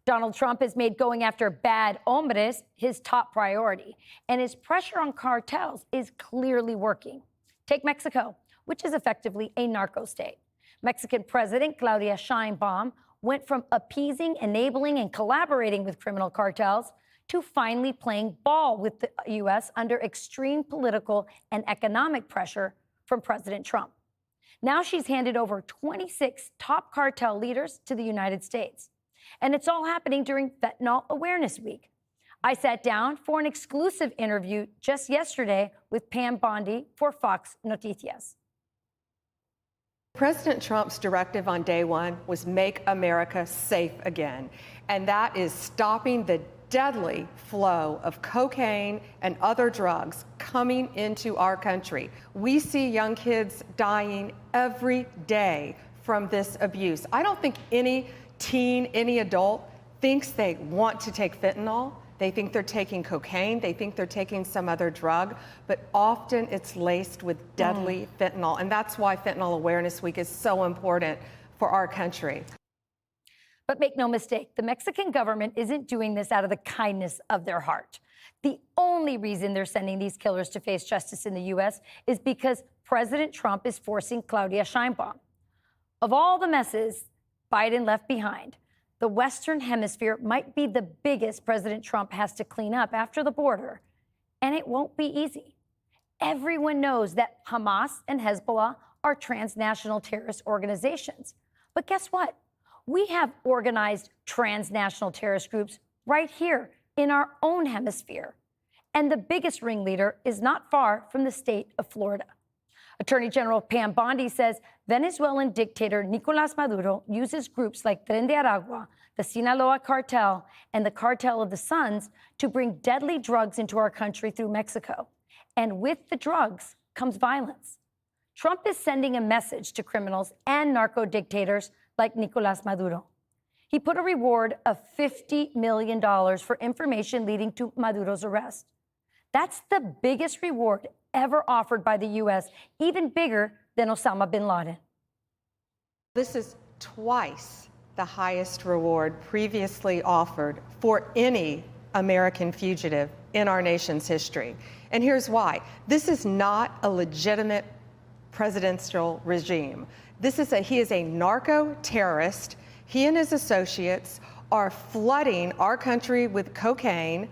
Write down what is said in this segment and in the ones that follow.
Donald Trump has made going after bad hombres his top priority, and his pressure on cartels is clearly working. Take Mexico, which is effectively a narco state. Mexican President Claudia Sheinbaum went from appeasing, enabling, and collaborating with criminal cartels to finally playing ball with the U.S. under extreme political and economic pressure from President Trump. Now she's handed over 26 top cartel leaders to the United States. And it's all happening during Fentanyl Awareness Week. I sat down for an exclusive interview just yesterday with Pam Bondi for Fox Noticias. President Trump's directive on day one was make America safe again. And that is stopping the deadly flow of cocaine and other drugs coming into our country. We see young kids dying every day from this abuse. I don't think any teen, any adult thinks they want to take fentanyl. They think they're taking cocaine. They think they're taking some other drug, but often it's laced with deadly fentanyl. And that's why Fentanyl Awareness Week is so important for our country. But make no mistake, the Mexican government isn't doing this out of the kindness of their heart. The only reason they're sending these killers to face justice in the U.S. is because President Trump is forcing Claudia Sheinbaum. Of all the messes Biden left behind, the Western Hemisphere might be the biggest President Trump has to clean up after the border, and it won't be easy. Everyone knows that Hamas and Hezbollah are transnational terrorist organizations. But guess what? We have organized transnational terrorist groups right here in our own hemisphere. And the biggest ringleader is not far from the state of Florida. Attorney General Pam Bondi says Venezuelan dictator Nicolas Maduro uses groups like Tren de Aragua, the Sinaloa cartel, and the Cartel of the Suns to bring deadly drugs into our country through Mexico. And with the drugs comes violence. Trump is sending a message to criminals and narco dictators like Nicolas Maduro. He put a reward of $50 million for information leading to Maduro's arrest. That's the biggest reward ever offered by the U.S., even bigger than Osama bin Laden. This is twice the highest reward previously offered for any American fugitive in our nation's history. And here's why. This is not a legitimate presidential regime. He is a narco-terrorist. He and his associates are flooding our country with cocaine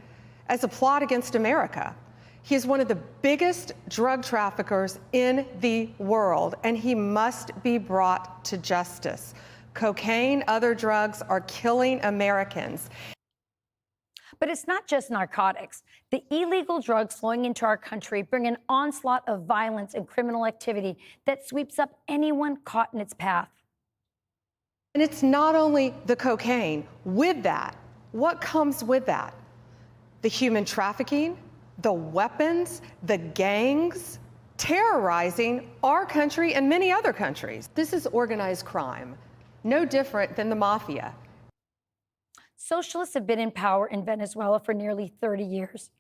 as a plot against America. He is one of the biggest drug traffickers in the world, and he must be brought to justice. Cocaine, other drugs are killing Americans. But it's not just narcotics. The illegal drugs flowing into our country bring an onslaught of violence and criminal activity that sweeps up anyone caught in its path. And it's not only the cocaine. With that, what comes with that? The human trafficking, the weapons, the gangs terrorizing our country and many other countries. This is organized crime, no different than the mafia. Socialists have been in power in Venezuela for nearly 30 years.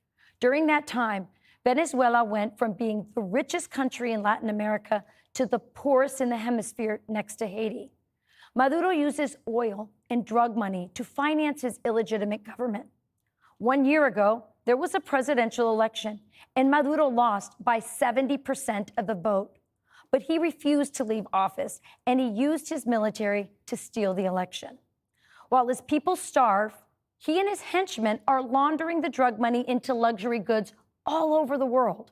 During that time, Venezuela went from being the richest country in Latin America to the poorest in the hemisphere next to Haiti. Maduro uses oil and drug money to finance his illegitimate government. 1 year ago, there was a presidential election, and Maduro lost by 70% of the vote. But he refused to leave office, and he used his military to steal the election. While his people starve, he and his henchmen are laundering the drug money into luxury goods all over the world.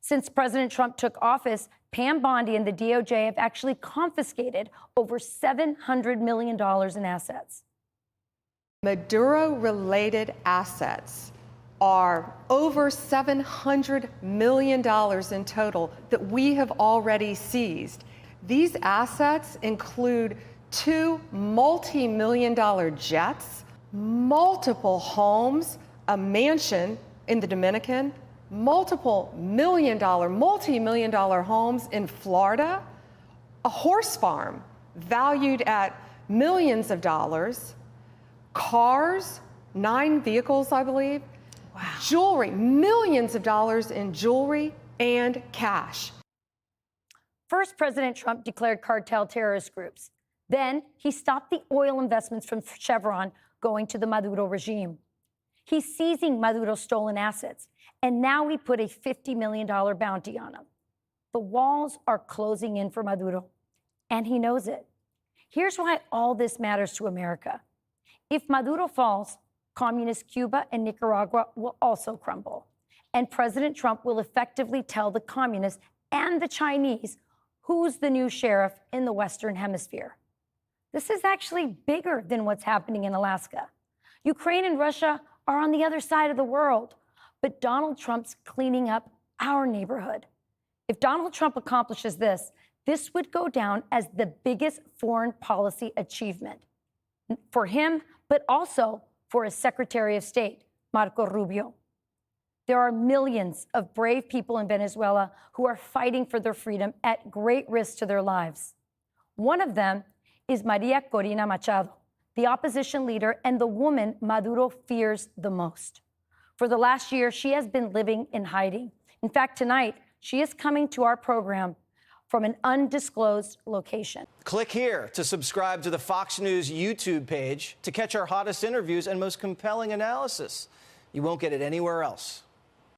Since President Trump took office, Pam Bondi and the DOJ have actually confiscated over $700 million in assets. Maduro-related assets are over $700 million in total that we have already seized. These assets include 2 multi-million-dollar jets, multiple homes, a mansion in the Dominican, multiple multi-million-dollar homes in Florida, a horse farm valued at millions of dollars, cars, 9 vehicles, I believe, wow. Jewelry, millions of dollars in jewelry and cash. First, President Trump declared cartel terrorist groups. Then he stopped the oil investments from Chevron going to the Maduro regime. He's seizing Maduro's stolen assets, and now he put a $50 million bounty on him. The walls are closing in for Maduro, and he knows it. Here's why all this matters to America. If Maduro falls, communist Cuba and Nicaragua will also crumble, and President Trump will effectively tell the communists and the Chinese who's the new sheriff in the Western Hemisphere. This is actually bigger than what's happening in Alaska. Ukraine and Russia are on the other side of the world, but Donald Trump's cleaning up our neighborhood. If Donald Trump accomplishes this, this would go down as the biggest foreign policy achievement for him, but also for his Secretary of State, Marco Rubio. There are millions of brave people in Venezuela who are fighting for their freedom at great risk to their lives. One of them is Maria Corina Machado, the opposition leader and the woman Maduro fears the most. For the last year, she has been living in hiding. In fact, tonight, she is coming to our program from an undisclosed location. Click here to subscribe to the Fox News YouTube page to catch our hottest interviews and most compelling analysis. You won't get it anywhere else.